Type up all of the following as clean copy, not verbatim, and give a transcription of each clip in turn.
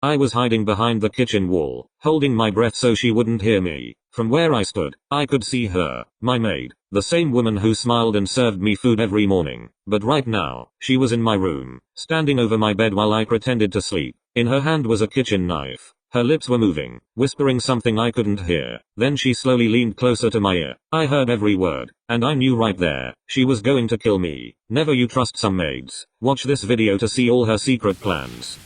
I was hiding behind the kitchen wall, holding my breath so she wouldn't hear me. From where I stood, I could see her, my maid, the same woman who smiled and served me food every morning. But right now, she was in my room, standing over my bed while I pretended to sleep. In her hand was a kitchen knife. Her lips were moving, whispering something I couldn't hear. Then she slowly leaned closer to my ear. I heard every word, and I knew right there, she was going to kill me. Never you trust some maids. Watch this video to see all her secret plans.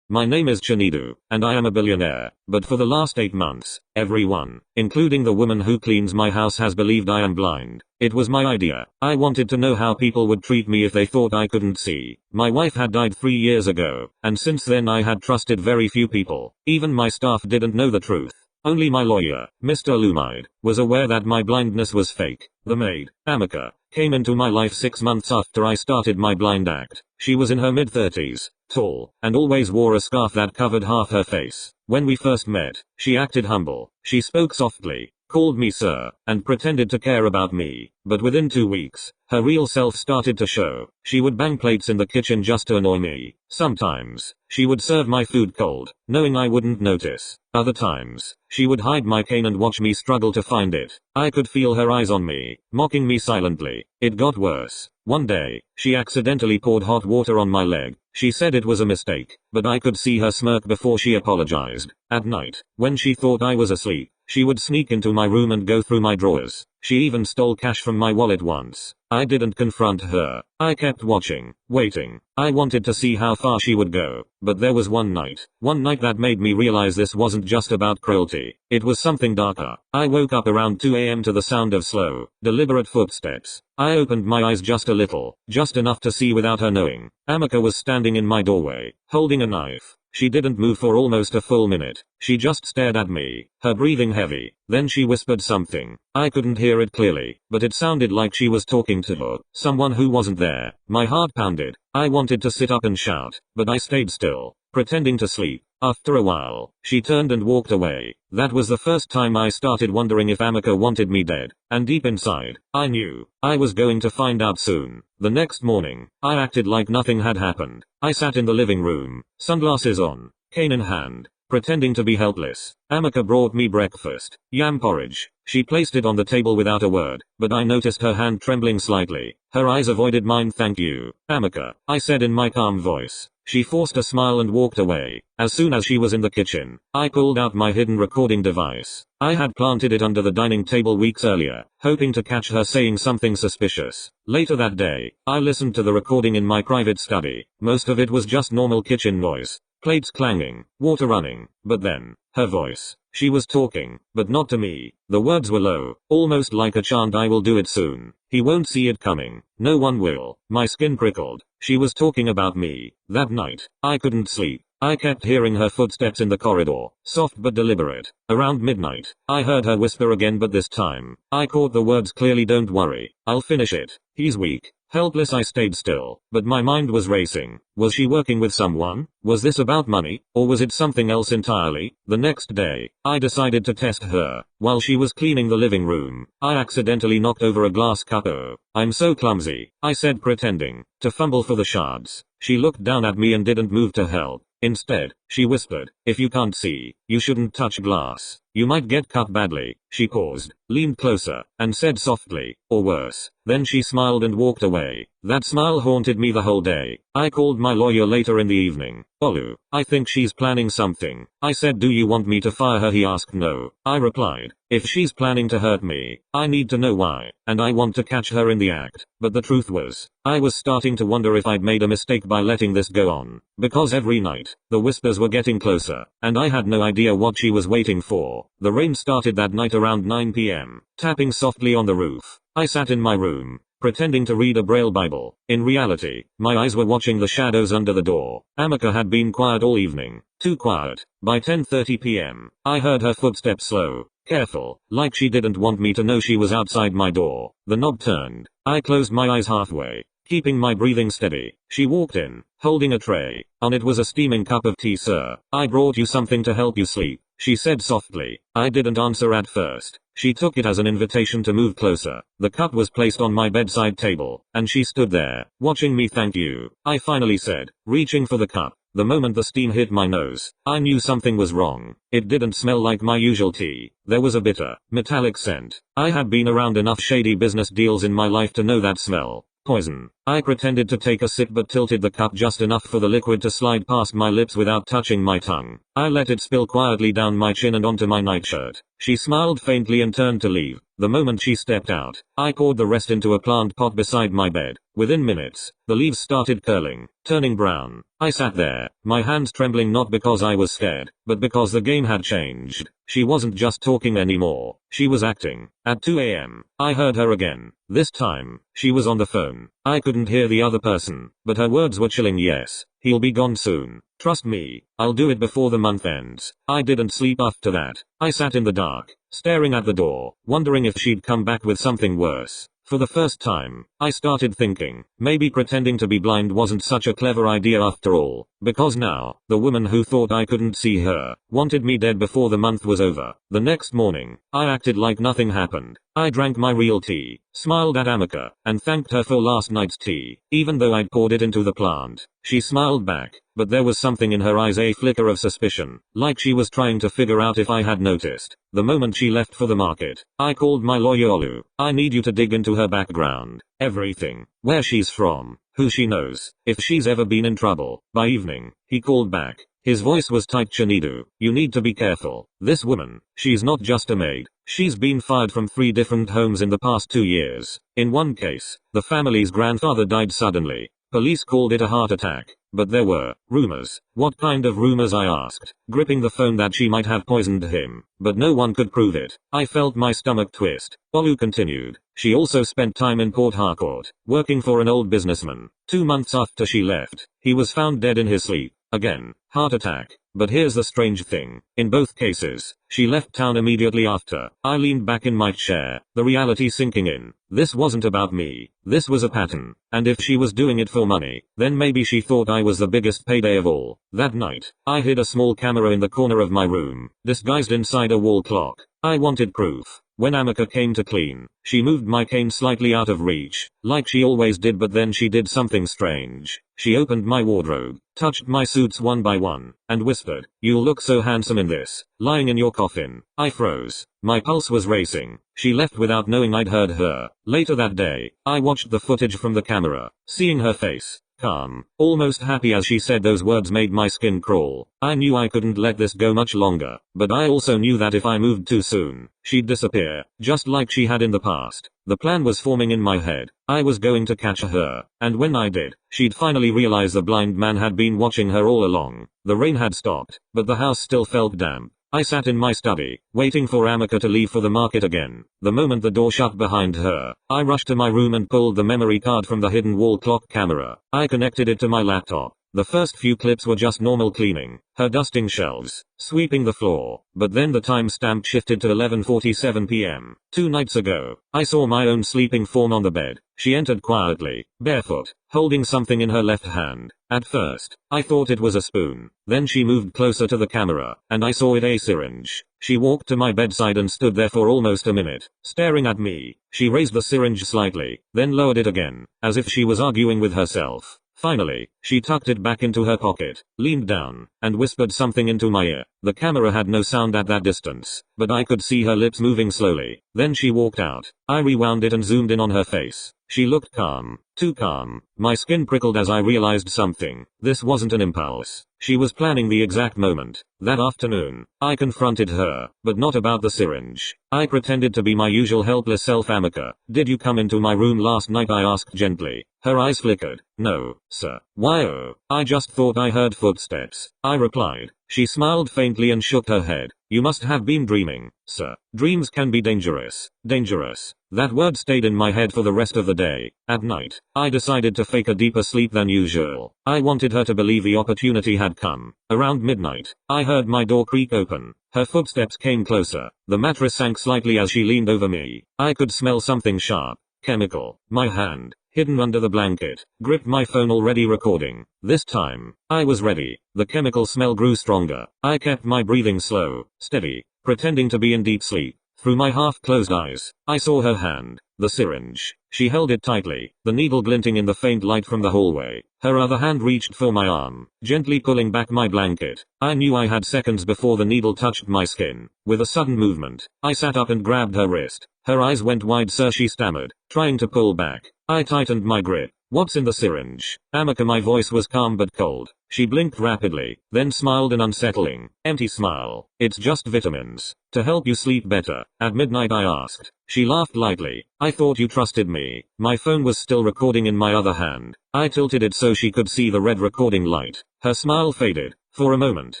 My name is Chinidu, and I am a billionaire, but for the last 8 months, everyone, including the woman who cleans my house, has believed I am blind. It was my idea. I wanted to know how people would treat me if they thought I couldn't see. My wife had died 3 years ago, and since then I had trusted very few people. Even my staff didn't know the truth. Only my lawyer, Mr. Lumide, was aware that my blindness was fake. The maid, Amika, came into my life 6 months after I started my blind act. She was in her mid-30s, tall, and always wore a scarf that covered half her face. When we first met, she acted humble. She spoke softly, called me sir, and pretended to care about me. But within 2 weeks, her real self started to show. She would bang plates in the kitchen just to annoy me. Sometimes, she would serve my food cold, knowing I wouldn't notice. Other times, she would hide my cane and watch me struggle to find it. I could feel her eyes on me, mocking me silently. It got worse. One day, she accidentally poured hot water on my leg. She said it was a mistake, but I could see her smirk before she apologized. At night, when she thought I was asleep, she would sneak into my room and go through my drawers. She even stole cash from my wallet once. I didn't confront her. I kept watching, waiting. I wanted to see how far she would go. But there was one night that made me realize this wasn't just about cruelty. It was something darker. I woke up around 2 a.m. to the sound of slow, deliberate footsteps. I opened my eyes just a little, just enough to see without her knowing. Amika was standing in my doorway, holding a knife. She didn't move for almost a full minute. She just stared at me, her breathing heavy. Then she whispered something. I couldn't hear it clearly, but it sounded like she was talking to someone who wasn't there. My heart pounded. I wanted to sit up and shout, but I stayed still, pretending to sleep. After a while, she turned and walked away. That was the first time I started wondering if Amika wanted me dead. And deep inside, I knew I was going to find out soon. The next morning, I acted like nothing had happened. I sat in the living room, sunglasses on, cane in hand, pretending to be helpless. Amika brought me breakfast, yam porridge. She placed it on the table without a word, but I noticed her hand trembling slightly. Her eyes avoided mine. Thank you, Amika, I said in my calm voice. She forced a smile and walked away. As soon as she was in the kitchen, I pulled out my hidden recording device. I had planted it under the dining table weeks earlier, hoping to catch her saying something suspicious. Later that day, I listened to the recording in my private study. Most of it was just normal kitchen noise. Plates clanging, water running. But then, her voice. She was talking, but not to me. The words were low, almost like a chant. I will do it soon. He won't see it coming. No one will. My skin prickled. She was talking about me. That night, I couldn't sleep. I kept hearing her footsteps in the corridor, soft but deliberate. Around midnight, I heard her whisper again, but this time, I caught the words clearly. Don't worry, I'll finish it. He's weak. Helpless, I stayed still, but my mind was racing. Was she working with someone? Was this about money, or was it something else entirely? The next day, I decided to test her. While she was cleaning the living room, I accidentally knocked over a glass cup. Oh, I'm so clumsy, I said, pretending to fumble for the shards. She looked down at me and didn't move to help. Instead, she whispered, if you can't see, you shouldn't touch glass. You might get cut badly. She paused, leaned closer, and said softly, or worse. Then she smiled and walked away. That smile haunted me the whole day. I called my lawyer later in the evening. Olu, I think she's planning something. I said, do you want me to fire her? He asked. No. I replied, if she's planning to hurt me, I need to know why, and I want to catch her in the act. But the truth was, I was starting to wonder if I'd made a mistake by letting this go on. Because every night, the whispers were getting closer, and I had no idea what she was waiting for. The rain started that night around 9 p.m., tapping softly on the roof. I sat in my room, pretending to read a Braille Bible. In reality, my eyes were watching the shadows under the door. Amika had been quiet all evening. Too quiet. By 10:30 p.m., I heard her footsteps slow, careful, like she didn't want me to know she was outside my door. The knob turned. I closed my eyes halfway, keeping my breathing steady. She walked in, holding a tray. On it was a steaming cup of tea. Sir, I brought you something to help you sleep, she said softly. I didn't answer at first. She took it as an invitation to move closer. The cup was placed on my bedside table, and she stood there, watching me. "Thank you," I finally said, reaching for the cup. The moment the steam hit my nose, I knew something was wrong. It didn't smell like my usual tea. There was a bitter, metallic scent. I had been around enough shady business deals in my life to know that smell. Poison. I pretended to take a sip but tilted the cup just enough for the liquid to slide past my lips without touching my tongue. I let it spill quietly down my chin and onto my nightshirt. She smiled faintly and turned to leave. The moment she stepped out, I poured the rest into a plant pot beside my bed. Within minutes, the leaves started curling, turning brown. I sat there, my hands trembling not because I was scared, but because the game had changed. She wasn't just talking anymore, she was acting. At 2 a.m., I heard her again. This time, she was on the phone. I couldn't hear the other person, but her words were chilling. "Yes, he'll be gone soon. Trust me, I'll do it before the month ends." I didn't sleep after that. I sat in the dark, staring at the door, wondering if she'd come back with something worse. For the first time, I started thinking, maybe pretending to be blind wasn't such a clever idea after all, because now, the woman who thought I couldn't see her, wanted me dead before the month was over. The next morning, I acted like nothing happened. I drank my real tea, smiled at Amica, and thanked her for last night's tea, even though I'd poured it into the plant. She smiled back, but there was something in her eyes, a flicker of suspicion, like she was trying to figure out if I had noticed. The moment she left for the market, I called my lawyer. "Olu, I need you to dig into her background. Everything. Where she's from, who she knows, if she's ever been in trouble." By evening, he called back. His voice was tight. "Chinidu, you need to be careful. This woman, she's not just a maid. She's been fired from 3 different homes in the past 2 years. In one case, the family's grandfather died suddenly. Police called it a heart attack, but there were rumors." "What kind of rumors?" I asked, gripping the phone. "That she might have poisoned him, but no one could prove it." I felt my stomach twist. Olu continued. "She also spent time in Port Harcourt, working for an old businessman. 2 months after she left, he was found dead in his sleep. Again, heart attack. But here's the strange thing. In both cases, she left town immediately after." I leaned back in my chair, the reality sinking in. This wasn't about me. This was a pattern. And if she was doing it for money, then maybe she thought I was the biggest payday of all. That night, I hid a small camera in the corner of my room, disguised inside a wall clock. I wanted proof. When Amica came to clean, she moved my cane slightly out of reach, like she always did, but then she did something strange. She opened my wardrobe, touched my suits one by one, and whispered, "You'll look so handsome in this, lying in your coffin." I froze. My pulse was racing. She left without knowing I'd heard her. Later that day, I watched the footage from the camera. Seeing her face, calm, almost happy as she said those words, made my skin crawl. I knew I couldn't let this go much longer, but I also knew that if I moved too soon, she'd disappear, just like she had in the past. The plan was forming in my head. I was going to catch her, and when I did, she'd finally realize the blind man had been watching her all along. The rain had stopped, but the house still felt damp. I sat in my study, waiting for Amica to leave for the market again. The moment the door shut behind her, I rushed to my room and pulled the memory card from the hidden wall clock camera. I connected it to my laptop. The first few clips were just normal cleaning, her dusting shelves, sweeping the floor, but then the timestamp shifted to 11:47 p.m. 2 nights ago. I saw my own sleeping form on the bed. She entered quietly, barefoot, holding something in her left hand. At first, I thought it was a spoon. Then she moved closer to the camera, and I saw it, a syringe. She walked to my bedside and stood there for almost a minute, staring at me. She raised the syringe slightly, then lowered it again, as if she was arguing with herself. Finally, she tucked it back into her pocket, leaned down, and whispered something into my ear. The camera had no sound at that distance, but I could see her lips moving slowly. Then she walked out. I rewound it and zoomed in on her face. She looked calm, too calm. My skin prickled as I realized something. This wasn't an impulse. She was planning the exact moment. That afternoon, I confronted her, but not about the syringe. I pretended to be my usual helpless self. "Amica, did you come into my room last night?" I asked gently. Her eyes flickered. "No, sir." "Why? Oh, I just thought I heard footsteps," I replied. She smiled faintly and shook her head. "You must have been dreaming, sir. Dreams can be dangerous." Dangerous. That word stayed in my head for the rest of the day. At night, I decided to fake a deeper sleep than usual. I wanted her to believe the opportunity had come. Around midnight, I heard my door creak open. Her footsteps came closer. The mattress sank slightly as she leaned over me. I could smell something sharp, chemical. My hand, hidden under the blanket, gripped my phone, already recording. This time, I was ready. The chemical smell grew stronger. I kept my breathing slow, steady, pretending to be in deep sleep. Through my half-closed eyes, I saw her hand, the syringe. She held it tightly, the needle glinting in the faint light from the hallway. Her other hand reached for my arm, gently pulling back my blanket. I knew I had seconds before the needle touched my skin. With a sudden movement, I sat up and grabbed her wrist. Her eyes went wide, sir, she stammered, trying to pull back. I tightened my grip. What's in the syringe? Amaka, my voice was calm but cold. She blinked rapidly, then smiled an unsettling, empty smile. It's just vitamins. To help you sleep better. At midnight, I asked. She laughed lightly. I thought you trusted me. My phone was still recording in my other hand. I tilted it so she could see the red recording light. Her smile faded. For a moment,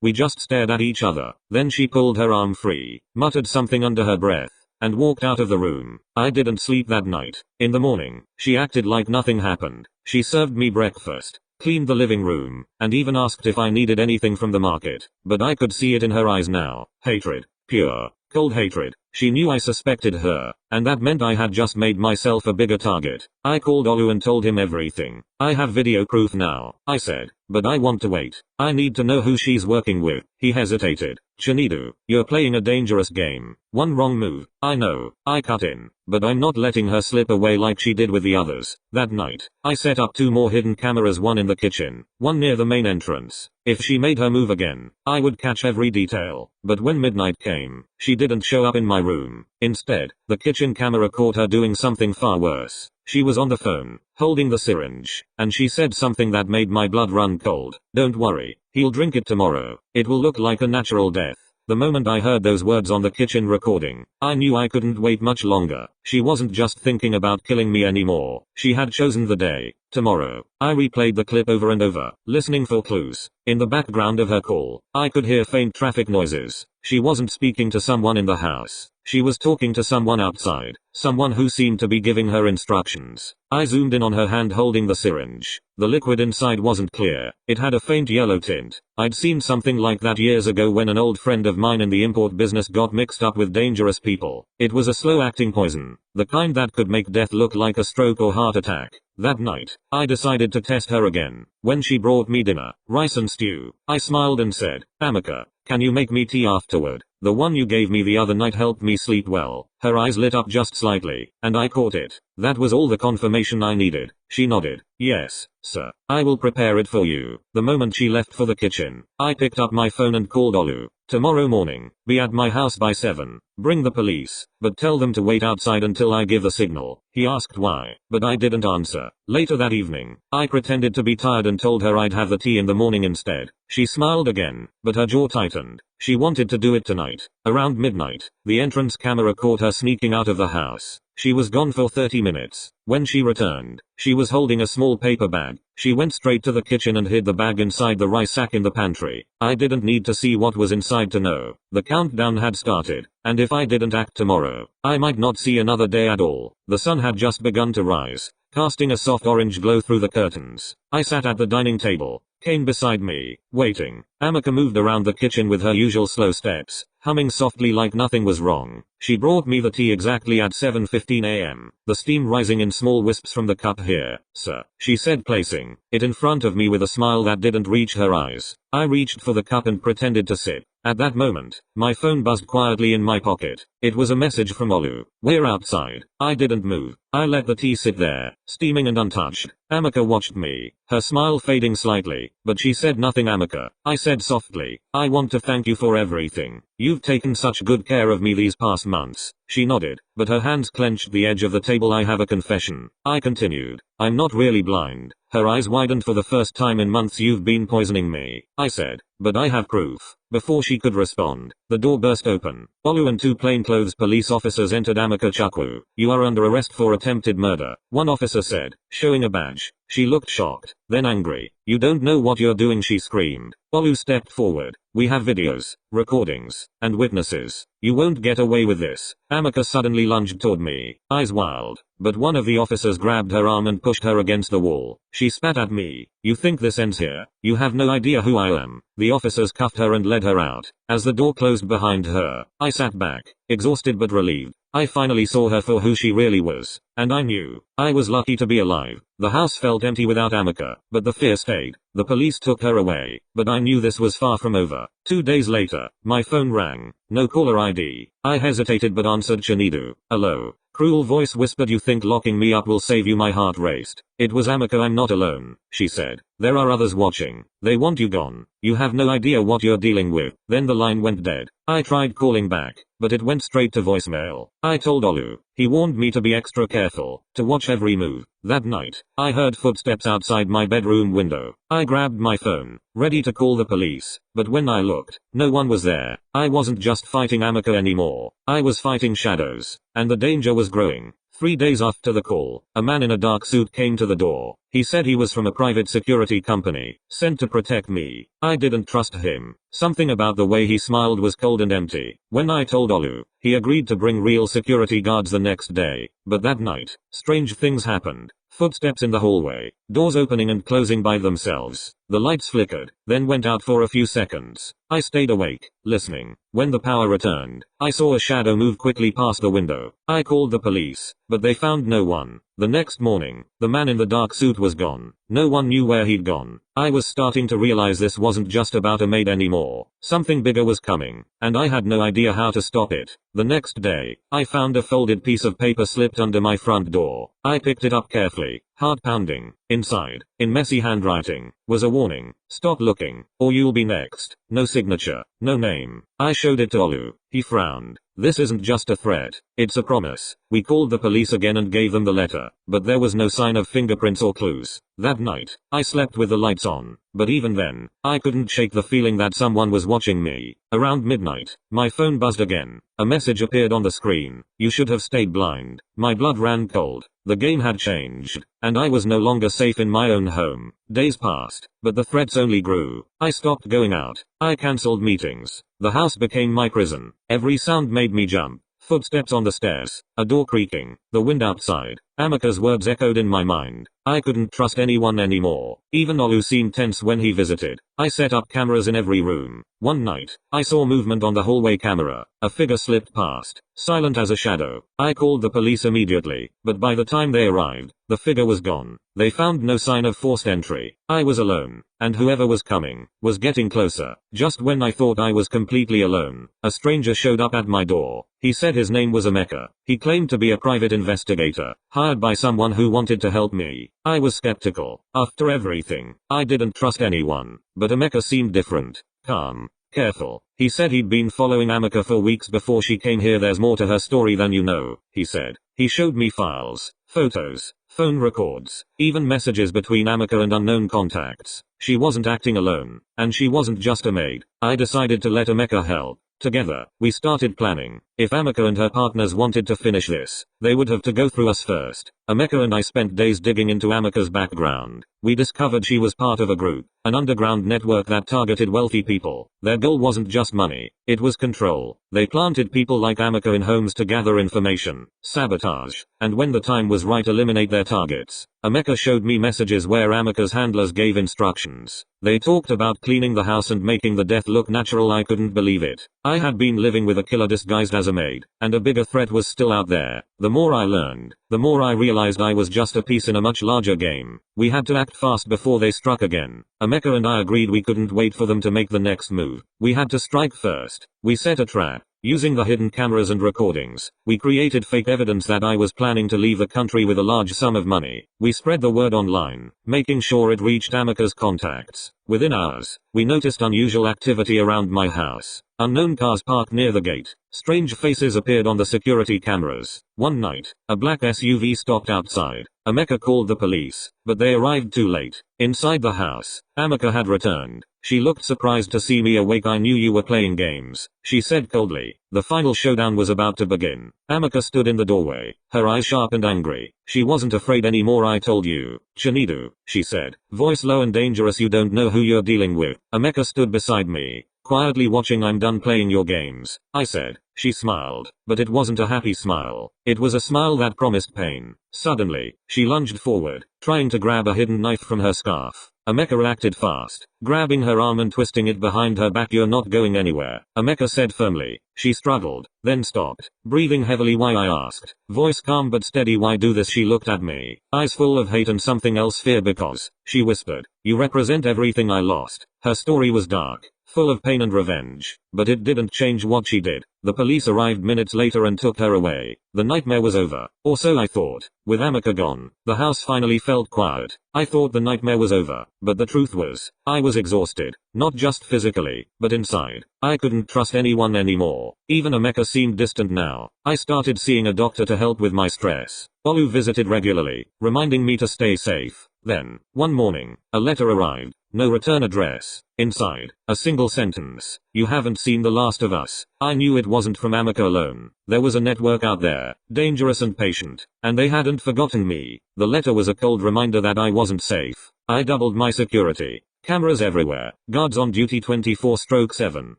we just stared at each other. Then she pulled her arm free, muttered something under her breath, and walked out of the room. I didn't sleep that night. In the morning, she acted like nothing happened. She served me breakfast, cleaned the living room, and even asked if I needed anything from the market. But I could see it in her eyes now. Hatred. Pure, cold hatred. She knew I suspected her, and that meant I had just made myself a bigger target. I called Olu and told him everything. I have video proof now, I said, but I want to wait. I need to know who she's working with. He hesitated. Chinidu, you're playing a dangerous game. One wrong move. I know. I cut in, but I'm not letting her slip away like she did with the others. That night, I set up 2 more hidden cameras, one in the kitchen, one near the main entrance. If she made her move again, I would catch every detail. But when midnight came, she didn't show up in my room. Instead, the kitchen camera caught her doing something far worse. She was on the phone, holding the syringe, and she said something that made my blood run cold. Don't worry, he'll drink it tomorrow. It will look like a natural death. The moment I heard those words on the kitchen recording, I knew I couldn't wait much longer. She wasn't just thinking about killing me anymore. She had chosen the day. Tomorrow. I replayed the clip over and over, listening for clues. In the background of her call, I could hear faint traffic noises. She wasn't speaking to someone in the house. She was talking to someone outside, someone who seemed to be giving her instructions. I zoomed in on her hand holding the syringe. The liquid inside wasn't clear. It had a faint yellow tint. I'd seen something like that years ago when an old friend of mine in the import business got mixed up with dangerous people. It was a slow-acting poison, the kind that could make death look like a stroke or heart attack. That night, I decided to test her again. When she brought me dinner, rice and stew, I smiled and said, Amaka, can you make me tea afterward? The one you gave me the other night helped me sleep well. Her eyes lit up just slightly, and I caught it. That was all the confirmation I needed. She nodded. Yes, sir. I will prepare it for you. The moment she left for the kitchen, I picked up my phone and called Olu. Tomorrow morning, be at my house by 7. Bring the police, but tell them to wait outside until I give the signal. He asked why, but I didn't answer. Later that evening, I pretended to be tired and told her I'd have the tea in the morning instead. She smiled again, but her jaw tightened. She wanted to do it tonight. Around midnight, the entrance camera caught her sneaking out of the house. She was gone for 30 minutes. When she returned, she was holding a small paper bag. She went straight to the kitchen and hid the bag inside the rice sack in the pantry. I didn't need to see what was inside to know. The countdown had started, and if I didn't act tomorrow, I might not see another day at all. The sun had just begun to rise, casting a soft orange glow through the curtains. I sat at the dining table, Kane beside me, waiting. Amaka moved around the kitchen with her usual slow steps, humming softly like nothing was wrong. She brought me the tea exactly at 7:15 a.m., the steam rising in small wisps from the cup. Here, sir, she said, placing it in front of me with a smile that didn't reach her eyes. I reached for the cup and pretended to sip. At that moment, my phone buzzed quietly in my pocket. It was a message from Olu. We're outside. I didn't move. I let the tea sit there, steaming and untouched. Amaka watched me, her smile fading slightly, but she said nothing. Amaka, I said softly, I want to thank you for everything. You've taken such good care of me these past months. She nodded, but her hands clenched the edge of the table. I have a confession. I continued. I'm not really blind. Her eyes widened. For the first time in months you've been poisoning me, I said, but I have proof. Before she could respond, the door burst open. Olu and 2 plainclothes police officers entered. Amaka Chakwu, you are under arrest for attempted murder, one officer said, showing a badge. She looked shocked, then angry. You don't know what you're doing, she screamed. Olu stepped forward. We have videos, recordings, and witnesses. You won't get away with this. Amaka suddenly lunged toward me, eyes wild, but one of the officers grabbed her arm and pushed her against the wall. She spat at me. You think this ends here? You have no idea who I am. The officers cuffed her and led her out. As the door closed behind her, I sat back, exhausted but relieved. I finally saw her for who she really was. And I knew. I was lucky to be alive. The house felt empty without Amaka, but the fear stayed. The police took her away, but I knew this was far from over. 2 days later, my phone rang. No caller ID. I hesitated but answered. Chinidu. Hello. Cruel voice whispered, you think locking me up will save you? My heart raced. It was Amaka. I'm not alone, she said. There are others watching. They want you gone. You have no idea what you're dealing with. Then the line went dead. I tried calling back, but it went straight to voicemail. I told Olu. He warned me to be extra careful, to watch every move. That night, I heard footsteps outside my bedroom window. I grabbed my phone, ready to call the police, but when I looked, no one was there. I wasn't just fighting Amaka anymore. I was fighting shadows, and the danger was growing. 3 days after the call, a man in a dark suit came to the door. He said he was from a private security company, sent to protect me. I didn't trust him. Something about the way he smiled was cold and empty. When I told Olu, he agreed to bring real security guards the next day. But that night, strange things happened. Footsteps in the hallway, doors opening and closing by themselves. The lights flickered, then went out for a few seconds. I stayed awake, listening. When the power returned, I saw a shadow move quickly past the window. I called the police, but they found no one. The next morning, the man in the dark suit was gone. No one knew where he'd gone. I was starting to realize this wasn't just about a maid anymore. Something bigger was coming, and I had no idea how to stop it. The next day, I found a folded piece of paper slipped under my front door. I picked it up carefully, heart pounding. Inside, in messy handwriting, was a warning. Stop looking, or you'll be next. No signature, no name. I showed it to Olu. He frowned. This isn't just a threat, it's a promise. We called the police again and gave them the letter, but there was no sign of fingerprints or clues. That night, I slept with the lights on, but even then, I couldn't shake the feeling that someone was watching me. Around midnight, my phone buzzed again. A message appeared on the screen. You should have stayed blind. My blood ran cold. The game had changed, and I was no longer safe in my own home. Days passed, but the threats only grew. I stopped going out. I cancelled meetings. The house became my prison. Every sound made me jump. Footsteps on the stairs, a door creaking, the wind outside. Amaka's words echoed in my mind. I couldn't trust anyone anymore. Even Olu seemed tense when he visited. I set up cameras in every room. One night, I saw movement on the hallway camera. A figure slipped past, silent as a shadow. I called the police immediately, but by the time they arrived, the figure was gone. They found no sign of forced entry. I was alone, and whoever was coming, was getting closer. Just when I thought I was completely alone, a stranger showed up at my door. He said his name was Emeka. He claimed to be a private investigator, hired by someone who wanted to help me. I was skeptical. After everything, I didn't trust anyone, but Emeka seemed different. Calm. Careful. He said he'd been following Amaka for weeks before she came here. There's more to her story than you know, he said. He showed me files, photos, phone records, even messages between Amaka and unknown contacts. She wasn't acting alone, and she wasn't just a maid. I decided to let Amaka help. Together, we started planning. If Amaka and her partners wanted to finish this, they would have to go through us first. Amaka and I spent days digging into Amaka's background. We discovered she was part of a group, an underground network that targeted wealthy people. Their goal wasn't just money, it was control. They planted people like Amaka in homes to gather information, sabotage, and when the time was right, eliminate their targets. Amaka showed me messages where Amaka's handlers gave instructions. They talked about cleaning the house and making the death look natural. I couldn't believe it. I had been living with a killer disguised as a maid, and a bigger threat was still out there. The more I learned, the more I realized I was just a piece in a much larger game. We had to act fast before they struck again. Amaka and I agreed we couldn't wait for them to make the next move. We had to strike first. We set a trap. Using the hidden cameras and recordings, we created fake evidence that I was planning to leave the country with a large sum of money. We spread the word online, making sure it reached Amaka's contacts. Within hours, we noticed unusual activity around my house. Unknown cars parked near the gate. Strange faces appeared on the security cameras. One night, a black SUV stopped outside. Amaka called the police, but they arrived too late. Inside the house, Amaka had returned. She looked surprised to see me awake. I knew you were playing games, she said coldly. The final showdown was about to begin. Amaka stood in the doorway, her eyes sharp and angry. She wasn't afraid anymore. I told you, Chinidu, she said, voice low and dangerous. You don't know who you're dealing with. Amaka stood beside me, quietly watching. I'm done playing your games, I said. She smiled, but it wasn't a happy smile. It was a smile that promised pain. Suddenly, she lunged forward, trying to grab a hidden knife from her scarf. Emeka reacted fast, grabbing her arm and twisting it behind her back. "You're not going anywhere," Emeka said firmly. She struggled, then stopped, breathing heavily. "Why?" I asked, voice calm but steady. "Why do this?" She looked at me, eyes full of hate and something else, fear. "Because," she whispered, "you represent everything I lost." Her story was dark, full of pain and revenge, but it didn't change what she did. The police arrived minutes later and took her away. The nightmare was over, or so I thought. With Emeka gone, the house finally felt quiet. I thought the nightmare was over, but the truth was, I was exhausted, not just physically, but inside. I couldn't trust anyone anymore. Even Emeka seemed distant now. I started seeing a doctor to help with my stress. Olu visited regularly, reminding me to stay safe. Then, one morning, a letter arrived. No return address. Inside, a single sentence: "You haven't seen the last of us." I knew it wasn't from Emeka alone. There was a network out there, dangerous and patient, and they hadn't forgotten me. The letter was a cold reminder that I wasn't safe. I doubled my security. Cameras everywhere, guards on duty 24/7.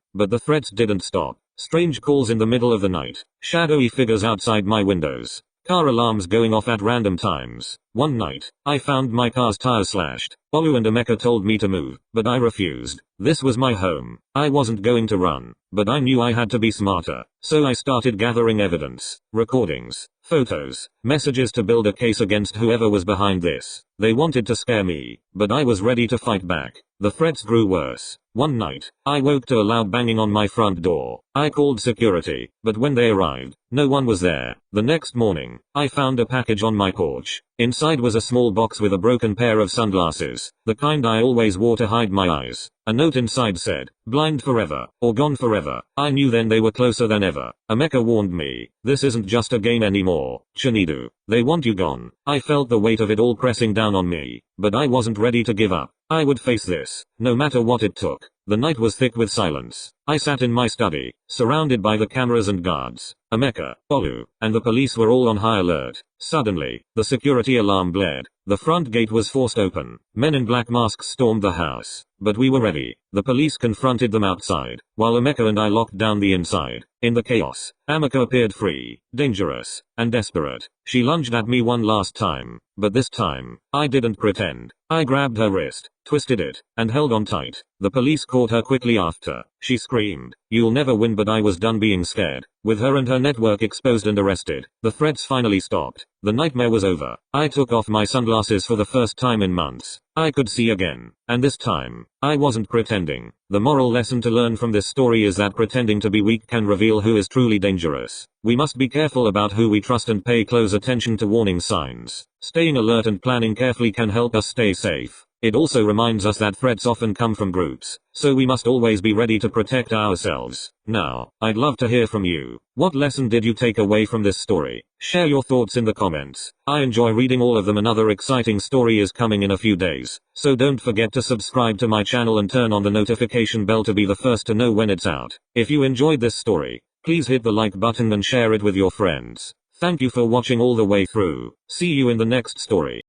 But the threats didn't stop. Strange calls in the middle of the night, shadowy figures outside my windows, car alarms going off at random times. One night, I found my car's tires slashed. Olu and Emeka told me to move, but I refused. This was my home. I wasn't going to run, but I knew I had to be smarter. So I started gathering evidence, recordings, photos, messages to build a case against whoever was behind this. They wanted to scare me, but I was ready to fight back. The threats grew worse. One night, I woke to a loud banging on my front door. I called security, but when they arrived, no one was there. The next morning, I found a package on my porch. Inside was a small box with a broken pair of sunglasses, the kind I always wore to hide my eyes. A note inside said, "Blind forever, or gone forever." I knew then they were closer than ever. Emeka warned me, "This isn't just a game anymore, Chinedu. They want you gone." I felt the weight of it all pressing down on me, but I wasn't ready to give up. I would face this, no matter what it took. The night was thick with silence. I sat in my study, surrounded by the cameras and guards. Emeka, Olu, and the police were all on high alert. Suddenly, the security alarm blared. The front gate was forced open. Men in black masks stormed the house. But we were ready. The police confronted them outside, while Emeka and I locked down the inside. In the chaos, Emeka appeared free, dangerous, and desperate. She lunged at me one last time, but this time, I didn't pretend. I grabbed her wrist, twisted it, and held on tight. The police caught her quickly after. She screamed, "You'll never win," but I was done being scared. With her and her network exposed and arrested, the threats finally stopped. The nightmare was over. I took off my sunglasses for the first time in months. I could see again. And this time, I wasn't pretending. The moral lesson to learn from this story is that pretending to be weak can reveal who is truly dangerous. We must be careful about who we trust and pay close attention to warning signs. Staying alert and planning carefully can help us stay safe. It also reminds us that threats often come from groups, so we must always be ready to protect ourselves. Now, I'd love to hear from you. What lesson did you take away from this story? Share your thoughts in the comments. I enjoy reading all of them. Another exciting story is coming in a few days, so don't forget to subscribe to my channel and turn on the notification bell to be the first to know when it's out. If you enjoyed this story, please hit the like button and share it with your friends. Thank you for watching all the way through. See you in the next story.